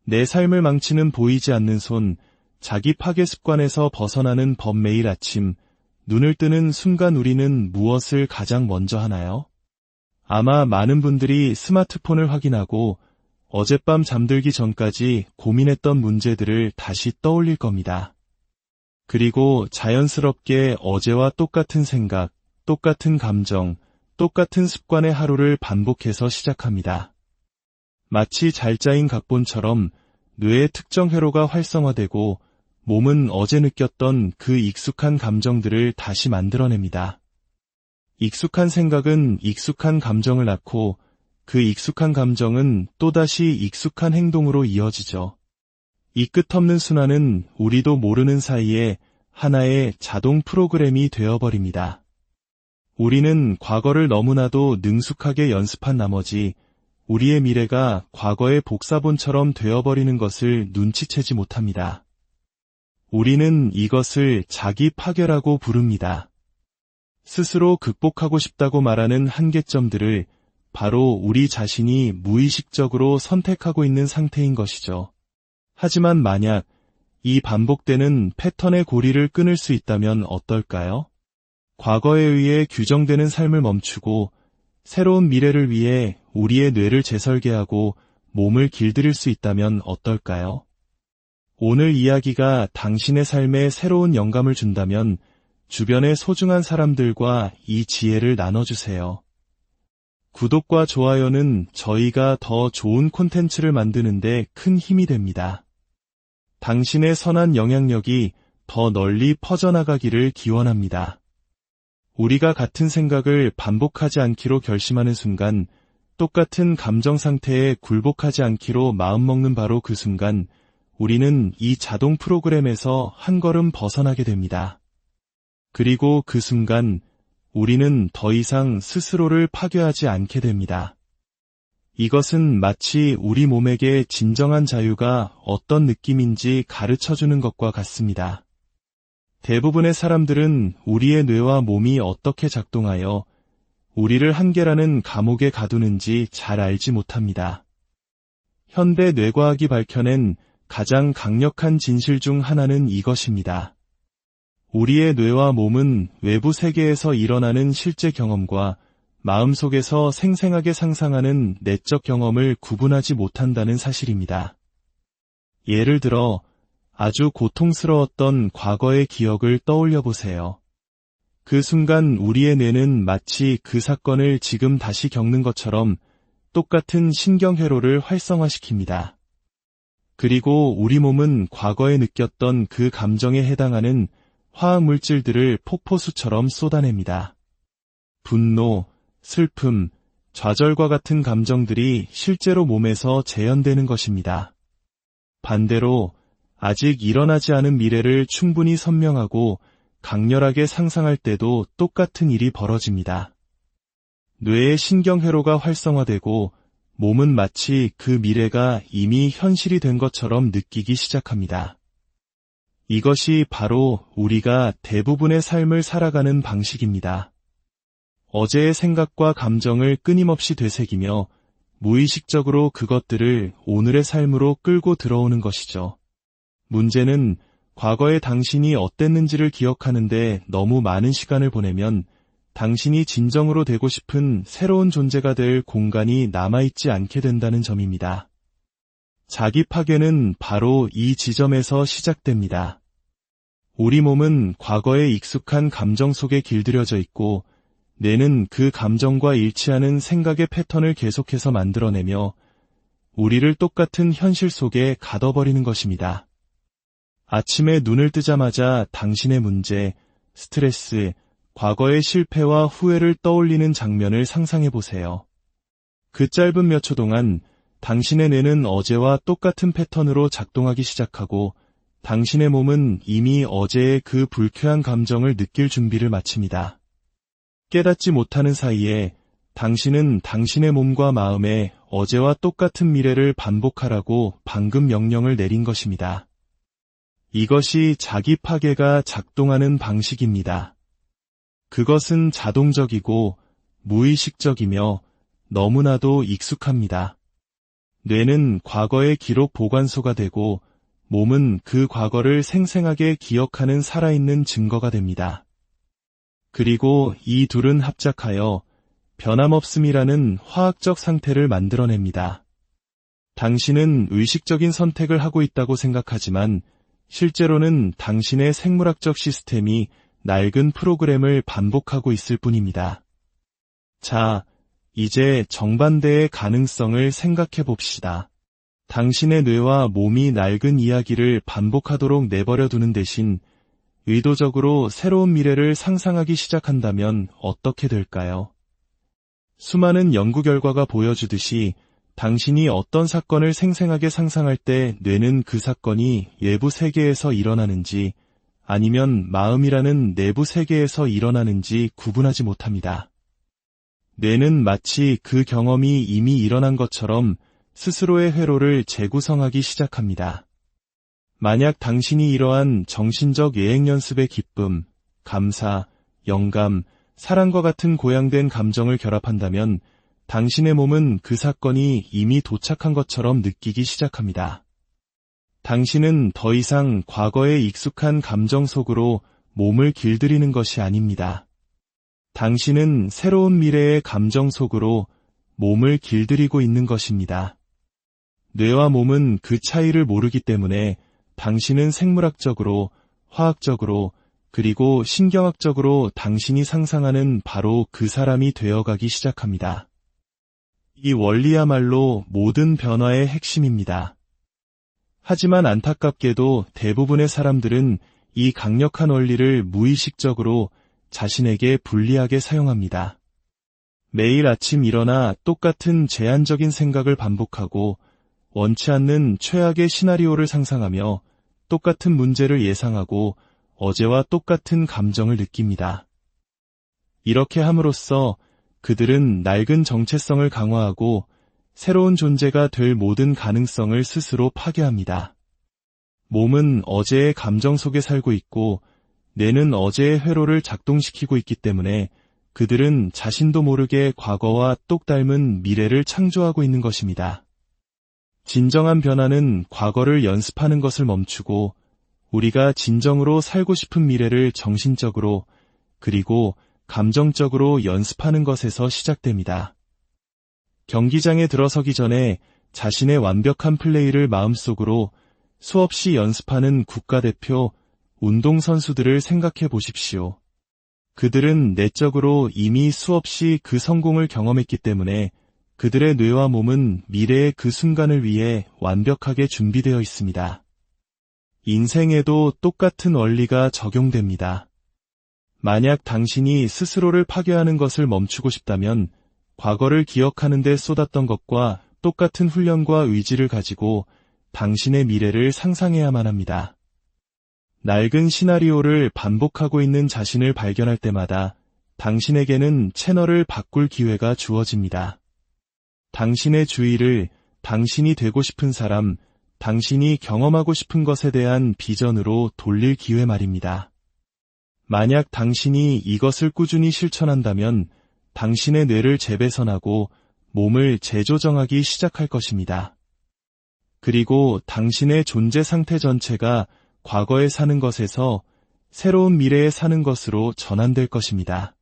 내 삶을 망치는 보이지 않는 손, 자기 파괴 습관에서 벗어나는 법. 매일 아침 눈을 뜨는 순간 우리는 무엇을 가장 먼저 하나요? 아마 많은 분들이 스마트폰을 확인하고 어젯밤 잠들기 전까지 고민했던 문제들을 다시 떠올릴 겁니다. 그리고 자연스럽게 어제와 똑같은 생각, 똑같은 감정, 똑같은 습관의 하루를 반복해서 시작합니다. 마치 잘 짜인 각본처럼 뇌의 특정 회로가 활성화되고 몸은 어제 느꼈던 그 익숙한 감정들을 다시 만들어냅니다. 익숙한 생각은 익숙한 감정을 낳고 그 익숙한 감정은 또다시 익숙한 행동으로 이어지죠. 이 끝없는 순환은 우리도 모르는 사이에 하나의 자동 프로그램이 되어버립니다. 우리는 과거를 너무나도 능숙하게 연습한 나머지 우리의 미래가 과거의 복사본처럼 되어버리는 것을 눈치채지 못합니다. 우리는 이것을 자기 파괴라고 부릅니다. 스스로 극복하고 싶다고 말하는 한계점들을 바로 우리 자신이 무의식적으로 선택하고 있는 상태인 것이죠. 하지만 만약 이 반복되는 패턴의 고리를 끊을 수 있다면 어떨까요? 과거에 의해 규정되는 삶을 멈추고 새로운 미래를 위해 우리의 뇌를 재설계하고 몸을 길들일 수 있다면 어떨까요? 오늘 이야기가 당신의 삶에 새로운 영감을 준다면 주변의 소중한 사람들과 이 지혜를 나눠주세요. 구독과 좋아요는 저희가 더 좋은 콘텐츠를 만드는데 큰 힘이 됩니다. 당신의 선한 영향력이 더 널리 퍼져나가기를 기원합니다. 우리가 같은 생각을 반복하지 않기로 결심하는 순간, 똑같은 감정 상태에 굴복하지 않기로 마음먹는 바로 그 순간, 우리는 이 자동 프로그램에서 한 걸음 벗어나게 됩니다. 그리고 그 순간, 우리는 더 이상 스스로를 파괴하지 않게 됩니다. 이것은 마치 우리 몸에게 진정한 자유가 어떤 느낌인지 가르쳐주는 것과 같습니다. 대부분의 사람들은 우리의 뇌와 몸이 어떻게 작동하여 우리를 한계라는 감옥에 가두는지 잘 알지 못합니다. 현대 뇌과학이 밝혀낸 가장 강력한 진실 중 하나는 이것입니다. 우리의 뇌와 몸은 외부 세계에서 일어나는 실제 경험과 마음속에서 생생하게 상상하는 내적 경험을 구분하지 못한다는 사실입니다. 예를 들어 아주 고통스러웠던 과거의 기억을 떠올려 보세요. 그 순간 우리의 뇌는 마치 그 사건을 지금 다시 겪는 것처럼 똑같은 신경회로를 활성화시킵니다. 그리고 우리 몸은 과거에 느꼈던 그 감정에 해당하는 화학물질들을 폭포수처럼 쏟아냅니다. 분노, 슬픔, 좌절과 같은 감정들이 실제로 몸에서 재현되는 것입니다. 반대로 아직 일어나지 않은 미래를 충분히 선명하고 강렬하게 상상할 때도 똑같은 일이 벌어집니다. 뇌의 신경회로가 활성화되고 몸은 마치 그 미래가 이미 현실이 된 것처럼 느끼기 시작합니다. 이것이 바로 우리가 대부분의 삶을 살아가는 방식입니다. 어제의 생각과 감정을 끊임없이 되새기며 무의식적으로 그것들을 오늘의 삶으로 끌고 들어오는 것이죠. 문제는 과거의 당신이 어땠는지를 기억하는데 너무 많은 시간을 보내면 당신이 진정으로 되고 싶은 새로운 존재가 될 공간이 남아있지 않게 된다는 점입니다. 자기 파괴는 바로 이 지점에서 시작됩니다. 우리 몸은 과거의 익숙한 감정 속에 길들여져 있고 뇌는 그 감정과 일치하는 생각의 패턴을 계속해서 만들어내며 우리를 똑같은 현실 속에 가둬버리는 것입니다. 아침에 눈을 뜨자마자 당신의 문제, 스트레스, 과거의 실패와 후회를 떠올리는 장면을 상상해 보세요. 그 짧은 몇 초 동안 당신의 뇌는 어제와 똑같은 패턴으로 작동하기 시작하고 당신의 몸은 이미 어제의 그 불쾌한 감정을 느낄 준비를 마칩니다. 깨닫지 못하는 사이에 당신은 당신의 몸과 마음에 어제와 똑같은 미래를 반복하라고 방금 명령을 내린 것입니다. 이것이 자기 파괴가 작동하는 방식입니다. 그것은 자동적이고 무의식적이며 너무나도 익숙합니다. 뇌는 과거의 기록 보관소가 되고 몸은 그 과거를 생생하게 기억하는 살아있는 증거가 됩니다. 그리고 이 둘은 합작하여 변함없음이라는 화학적 상태를 만들어냅니다. 당신은 의식적인 선택을 하고 있다고 생각하지만 실제로는 당신의 생물학적 시스템이 낡은 프로그램을 반복하고 있을 뿐입니다. 자, 이제 정반대의 가능성을 생각해 봅시다. 당신의 뇌와 몸이 낡은 이야기를 반복하도록 내버려 두는 대신 의도적으로 새로운 미래를 상상하기 시작한다면 어떻게 될까요? 수많은 연구 결과가 보여주듯이 당신이 어떤 사건을 생생하게 상상할 때 뇌는 그 사건이 외부 세계에서 일어나는지 아니면 마음이라는 내부 세계에서 일어나는지 구분하지 못합니다. 뇌는 마치 그 경험이 이미 일어난 것처럼 스스로의 회로를 재구성하기 시작합니다. 만약 당신이 이러한 정신적 예행 연습의 기쁨, 감사, 영감, 사랑과 같은 고양된 감정을 결합한다면 당신의 몸은 그 사건이 이미 도착한 것처럼 느끼기 시작합니다. 당신은 더 이상 과거에 익숙한 감정 속으로 몸을 길들이는 것이 아닙니다. 당신은 새로운 미래의 감정 속으로 몸을 길들이고 있는 것입니다. 뇌와 몸은 그 차이를 모르기 때문에 당신은 생물학적으로, 화학적으로, 그리고 신경학적으로 당신이 상상하는 바로 그 사람이 되어가기 시작합니다. 이 원리야말로 모든 변화의 핵심입니다. 하지만 안타깝게도 대부분의 사람들은 이 강력한 원리를 무의식적으로 자신에게 불리하게 사용합니다. 매일 아침 일어나 똑같은 제한적인 생각을 반복하고 원치 않는 최악의 시나리오를 상상하며 똑같은 문제를 예상하고 어제와 똑같은 감정을 느낍니다. 이렇게 함으로써 그들은 낡은 정체성을 강화하고 새로운 존재가 될 모든 가능성을 스스로 파괴합니다. 몸은 어제의 감정 속에 살고 있고 뇌는 어제의 회로를 작동시키고 있기 때문에 그들은 자신도 모르게 과거와 똑 닮은 미래를 창조하고 있는 것입니다. 진정한 변화는 과거를 연습하는 것을 멈추고 우리가 진정으로 살고 싶은 미래를 정신적으로 그리고 감정적으로 연습하는 것에서 시작됩니다. 경기장에 들어서기 전에 자신의 완벽한 플레이를 마음속으로 수없이 연습하는 국가대표 운동선수들을 생각해 보십시오. 그들은 내적으로 이미 수없이 그 성공을 경험했기 때문에 그들의 뇌와 몸은 미래의 그 순간을 위해 완벽하게 준비되어 있습니다. 인생에도 똑같은 원리가 적용됩니다. 만약 당신이 스스로를 파괴하는 것을 멈추고 싶다면 과거를 기억하는 데 쏟았던 것과 똑같은 훈련과 의지를 가지고 당신의 미래를 상상해야만 합니다. 낡은 시나리오를 반복하고 있는 자신을 발견할 때마다 당신에게는 채널을 바꿀 기회가 주어집니다. 당신의 주의를 당신이 되고 싶은 사람, 당신이 경험하고 싶은 것에 대한 비전으로 돌릴 기회 말입니다. 만약 당신이 이것을 꾸준히 실천한다면 당신의 뇌를 재배선하고 몸을 재조정하기 시작할 것입니다. 그리고 당신의 존재 상태 전체가 과거에 사는 것에서 새로운 미래에 사는 것으로 전환될 것입니다.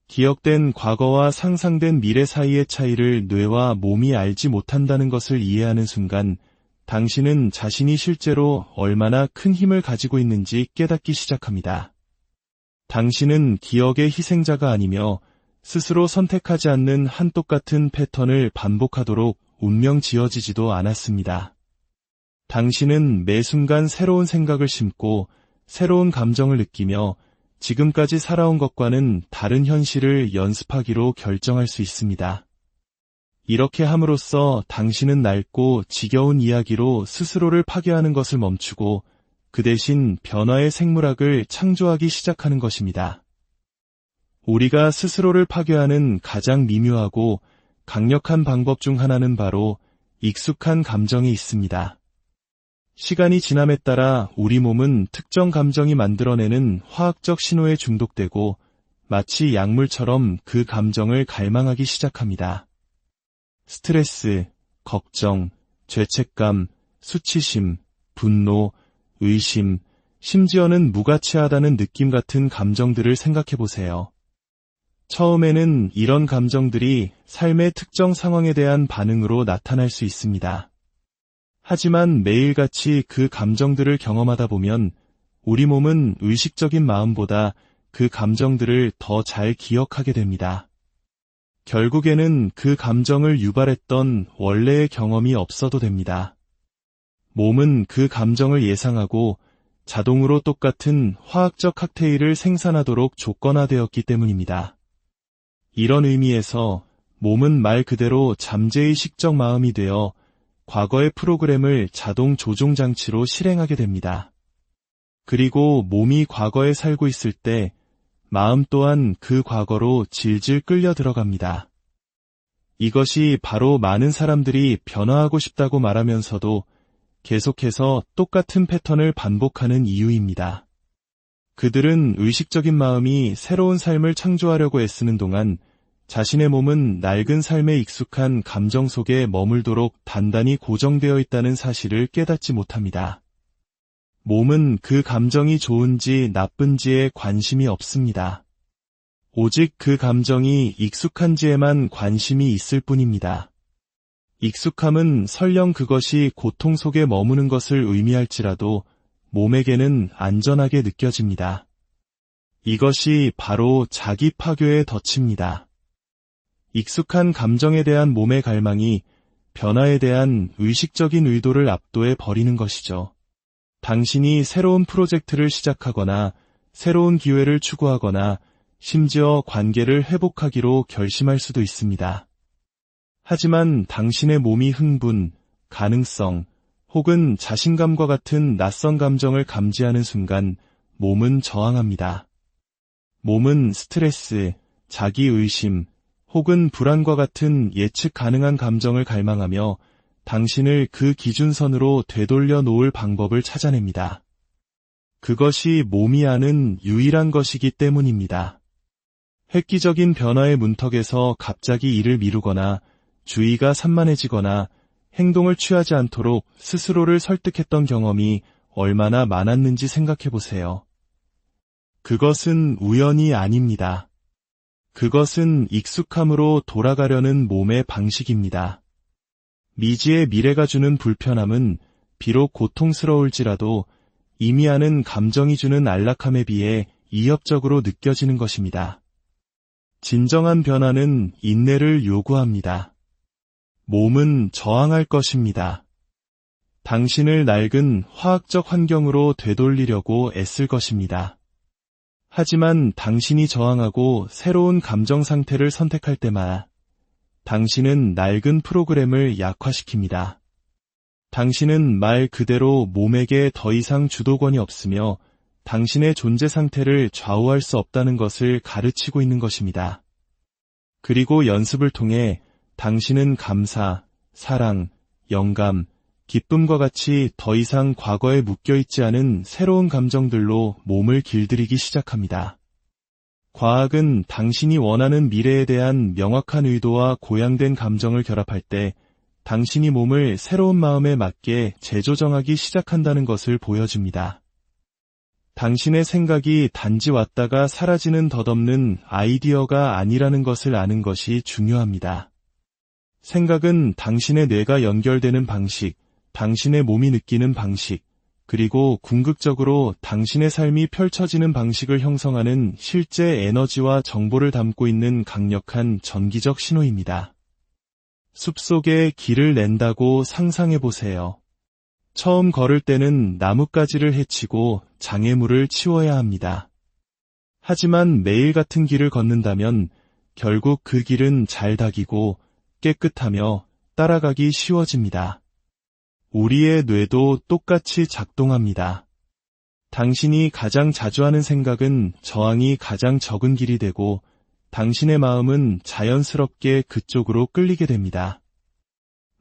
기억된 과거와 상상된 미래 사이의 차이를 뇌와 몸이 알지 못한다는 것을 이해하는 순간 당신은 자신이 실제로 얼마나 큰 힘을 가지고 있는지 깨닫기 시작합니다. 당신은 기억의 희생자가 아니며 스스로 선택하지 않는 한 똑같은 패턴을 반복하도록 운명 지어지지도 않았습니다. 당신은 매 순간 새로운 생각을 심고 새로운 감정을 느끼며 지금까지 살아온 것과는 다른 현실을 연습하기로 결정할 수 있습니다. 이렇게 함으로써 당신은 낡고 지겨운 이야기로 스스로를 파괴하는 것을 멈추고 그 대신 변화의 생물학을 창조하기 시작하는 것입니다. 우리가 스스로를 파괴하는 가장 미묘하고 강력한 방법 중 하나는 바로 익숙한 감정이 있습니다. 시간이 지남에 따라 우리 몸은 특정 감정이 만들어내는 화학적 신호에 중독되고 마치 약물처럼 그 감정을 갈망하기 시작합니다. 스트레스, 걱정, 죄책감, 수치심, 분노, 의심, 심지어는 무가치하다는 느낌 같은 감정들을 생각해 보세요. 처음에는 이런 감정들이 삶의 특정 상황에 대한 반응으로 나타날 수 있습니다. 하지만 매일같이 그 감정들을 경험하다 보면 우리 몸은 의식적인 마음보다 그 감정들을 더 잘 기억하게 됩니다. 결국에는 그 감정을 유발했던 원래의 경험이 없어도 됩니다. 몸은 그 감정을 예상하고 자동으로 똑같은 화학적 칵테일을 생산하도록 조건화되었기 때문입니다. 이런 의미에서 몸은 말 그대로 잠재의식적 마음이 되어 과거의 프로그램을 자동 조종 장치로 실행하게 됩니다. 그리고 몸이 과거에 살고 있을 때 마음 또한 그 과거로 질질 끌려 들어갑니다. 이것이 바로 많은 사람들이 변화하고 싶다고 말하면서도 계속해서 똑같은 패턴을 반복하는 이유입니다. 그들은 의식적인 마음이 새로운 삶을 창조하려고 애쓰는 동안 자신의 몸은 낡은 삶에 익숙한 감정 속에 머물도록 단단히 고정되어 있다는 사실을 깨닫지 못합니다. 몸은 그 감정이 좋은지 나쁜지에 관심이 없습니다. 오직 그 감정이 익숙한지에만 관심이 있을 뿐입니다. 익숙함은 설령 그것이 고통 속에 머무는 것을 의미할지라도 몸에게는 안전하게 느껴집니다. 이것이 바로 자기 파괴의 덫입니다. 익숙한 감정에 대한 몸의 갈망이 변화에 대한 의식적인 의도를 압도해 버리는 것이죠. 당신이 새로운 프로젝트를 시작하거나 새로운 기회를 추구하거나 심지어 관계를 회복하기로 결심할 수도 있습니다. 하지만 당신의 몸이 흥분, 가능성, 혹은 자신감과 같은 낯선 감정을 감지하는 순간 몸은 저항합니다. 몸은 스트레스, 자기의심, 혹은 불안과 같은 예측 가능한 감정을 갈망하며 당신을 그 기준선으로 되돌려 놓을 방법을 찾아냅니다. 그것이 몸이 아는 유일한 것이기 때문입니다. 획기적인 변화의 문턱에서 갑자기 일을 미루거나 주의가 산만해지거나 행동을 취하지 않도록 스스로를 설득했던 경험이 얼마나 많았는지 생각해 보세요. 그것은 우연이 아닙니다. 그것은 익숙함으로 돌아가려는 몸의 방식입니다. 미지의 미래가 주는 불편함은 비록 고통스러울지라도 이미 아는 감정이 주는 안락함에 비해 이협적으로 느껴지는 것입니다. 진정한 변화는 인내를 요구합니다. 몸은 저항할 것입니다. 당신을 낡은 화학적 환경으로 되돌리려고 애쓸 것입니다. 하지만 당신이 저항하고 새로운 감정 상태를 선택할 때마다 당신은 낡은 프로그램을 약화시킵니다. 당신은 말 그대로 몸에게 더 이상 주도권이 없으며 당신의 존재 상태를 좌우할 수 없다는 것을 가르치고 있는 것입니다. 그리고 연습을 통해 당신은 감사, 사랑, 영감, 기쁨과 같이 더 이상 과거에 묶여있지 않은 새로운 감정들로 몸을 길들이기 시작합니다. 과학은 당신이 원하는 미래에 대한 명확한 의도와 고양된 감정을 결합할 때 당신이 몸을 새로운 마음에 맞게 재조정하기 시작한다는 것을 보여줍니다. 당신의 생각이 단지 왔다가 사라지는 덧없는 아이디어가 아니라는 것을 아는 것이 중요합니다. 생각은 당신의 뇌가 연결되는 방식, 당신의 몸이 느끼는 방식, 그리고 궁극적으로 당신의 삶이 펼쳐지는 방식을 형성하는 실제 에너지와 정보를 담고 있는 강력한 전기적 신호입니다. 숲속에 길을 낸다고 상상해 보세요. 처음 걸을 때는 나뭇가지를 헤치고 장애물을 치워야 합니다. 하지만 매일 같은 길을 걷는다면 결국 그 길은 잘 다기고 깨끗하며 따라가기 쉬워집니다. 우리의 뇌도 똑같이 작동합니다. 당신이 가장 자주 하는 생각은 저항이 가장 적은 길이 되고 당신의 마음은 자연스럽게 그쪽으로 끌리게 됩니다.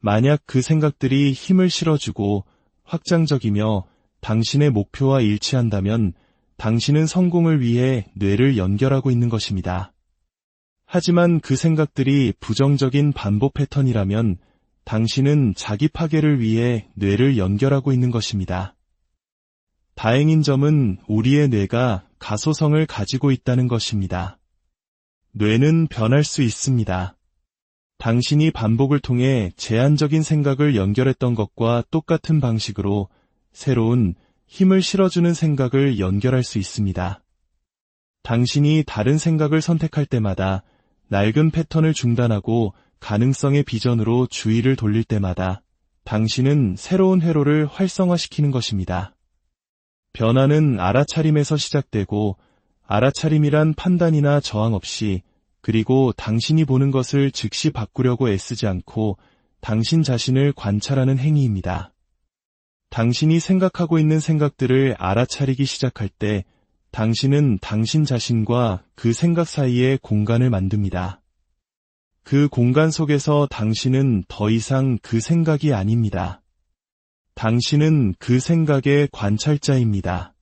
만약 그 생각들이 힘을 실어주고 확장적이며 당신의 목표와 일치한다면 당신은 성공을 위해 뇌를 연결하고 있는 것입니다. 하지만 그 생각들이 부정적인 반복 패턴이라면 당신은 자기 파괴를 위해 뇌를 연결하고 있는 것입니다. 다행인 점은 우리의 뇌가 가소성을 가지고 있다는 것입니다. 뇌는 변할 수 있습니다. 당신이 반복을 통해 제한적인 생각을 연결했던 것과 똑같은 방식으로 새로운 힘을 실어주는 생각을 연결할 수 있습니다. 당신이 다른 생각을 선택할 때마다 낡은 패턴을 중단하고 가능성의 비전으로 주의를 돌릴 때마다 당신은 새로운 회로를 활성화시키는 것입니다. 변화는 알아차림에서 시작되고 알아차림이란 판단이나 저항 없이 그리고 당신이 보는 것을 즉시 바꾸려고 애쓰지 않고 당신 자신을 관찰하는 행위입니다. 당신이 생각하고 있는 생각들을 알아차리기 시작할 때 당신은 당신 자신과 그 생각 사이에 공간을 만듭니다. 그 공간 속에서 당신은 더 이상 그 생각이 아닙니다. 당신은 그 생각의 관찰자입니다.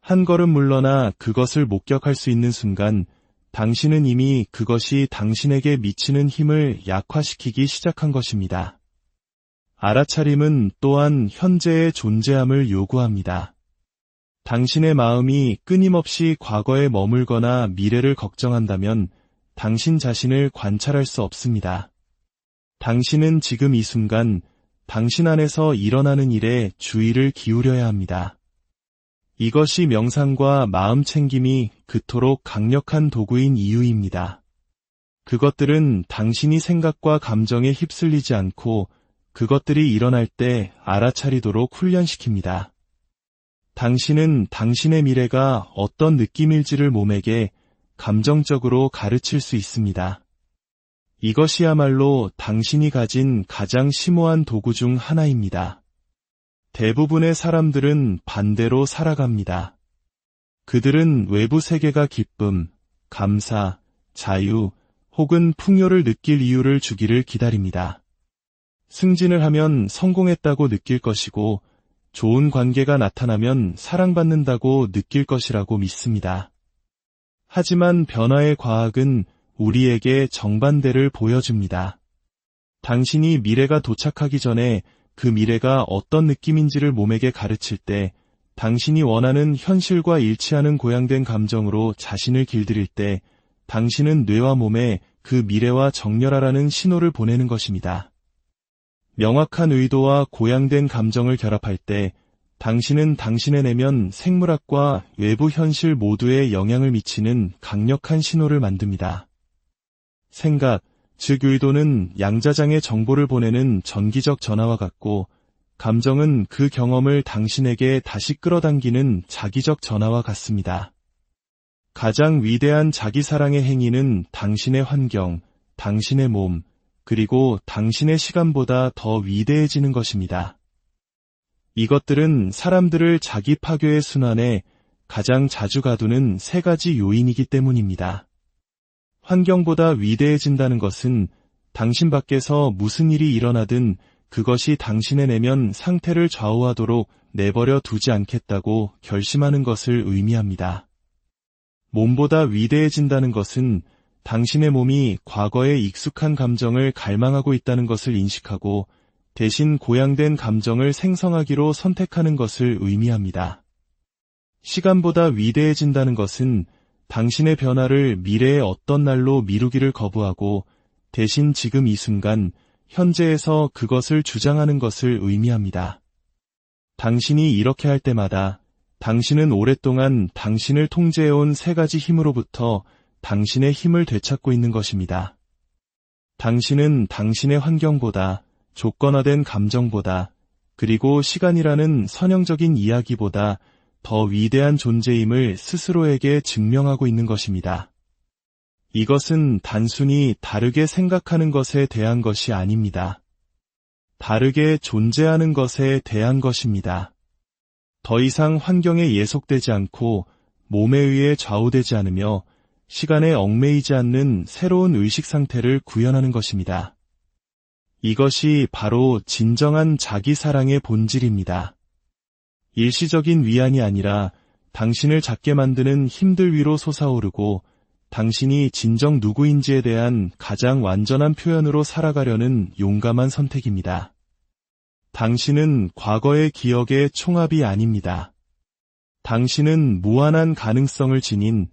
한 걸음 물러나 그것을 목격할 수 있는 순간 당신은 이미 그것이 당신에게 미치는 힘을 약화시키기 시작한 것입니다. 알아차림은 또한 현재의 존재함을 요구합니다. 당신의 마음이 끊임없이 과거에 머물거나 미래를 걱정한다면 당신 자신을 관찰할 수 없습니다. 당신은 지금 이 순간 당신 안에서 일어나는 일에 주의를 기울여야 합니다. 이것이 명상과 마음 챙김이 그토록 강력한 도구인 이유입니다. 그것들은 당신이 생각과 감정에 휩쓸리지 않고 그것들이 일어날 때 알아차리도록 훈련시킵니다. 당신은 당신의 미래가 어떤 느낌일지를 몸에게 감정적으로 가르칠 수 있습니다. 이것이야말로 당신이 가진 가장 심오한 도구 중 하나입니다. 대부분의 사람들은 반대로 살아갑니다. 그들은 외부 세계가 기쁨, 감사, 자유 혹은 풍요를 느낄 이유를 주기를 기다립니다. 승진을 하면 성공했다고 느낄 것이고 좋은 관계가 나타나면 사랑받는다고 느낄 것이라고 믿습니다. 하지만 변화의 과학은 우리에게 정반대를 보여줍니다. 당신이 미래가 도착하기 전에 그 미래가 어떤 느낌인지를 몸에게 가르칠 때 당신이 원하는 현실과 일치하는 고양된 감정으로 자신을 길들일 때 당신은 뇌와 몸에 그 미래와 정렬하라는 신호를 보내는 것입니다. 명확한 의도와 고양된 감정을 결합할 때 당신은 당신의 내면 생물학과 외부 현실 모두에 영향을 미치는 강력한 신호를 만듭니다. 생각, 즉 의도는 양자장에 정보를 보내는 전기적 전화와 같고 감정은 그 경험을 당신에게 다시 끌어당기는 자기적 전화와 같습니다. 가장 위대한 자기사랑의 행위는 당신의 환경, 당신의 몸, 그리고 당신의 시간보다 더 위대해지는 것입니다. 이것들은 사람들을 자기 파괴의 순환에 가장 자주 가두는 세 가지 요인이기 때문입니다. 환경보다 위대해진다는 것은 당신 밖에서 무슨 일이 일어나든 그것이 당신의 내면 상태를 좌우하도록 내버려 두지 않겠다고 결심하는 것을 의미합니다. 몸보다 위대해진다는 것은 당신의 몸이 과거의 익숙한 감정을 갈망하고 있다는 것을 인식하고 대신 고양된 감정을 생성하기로 선택하는 것을 의미합니다. 시간보다 위대해진다는 것은 당신의 변화를 미래의 어떤 날로 미루기를 거부하고 대신 지금 이 순간, 현재에서 그것을 주장하는 것을 의미합니다. 당신이 이렇게 할 때마다 당신은 오랫동안 당신을 통제해온 세 가지 힘으로부터 당신의 힘을 되찾고 있는 것입니다. 당신은 당신의 환경보다, 조건화된 감정보다, 그리고 시간이라는 선형적인 이야기보다 더 위대한 존재임을 스스로에게 증명하고 있는 것입니다. 이것은 단순히 다르게 생각하는 것에 대한 것이 아닙니다. 다르게 존재하는 것에 대한 것입니다. 더 이상 환경에 예속되지 않고 몸에 의해 좌우되지 않으며 시간에 얽매이지 않는 새로운 의식 상태를 구현하는 것입니다. 이것이 바로 진정한 자기사랑의 본질입니다. 일시적인 위안이 아니라 당신을 작게 만드는 힘들 위로 솟아오르고 당신이 진정 누구인지에 대한 가장 완전한 표현으로 살아가려는 용감한 선택입니다. 당신은 과거의 기억의 총합이 아닙니다. 당신은 무한한 가능성을 지닌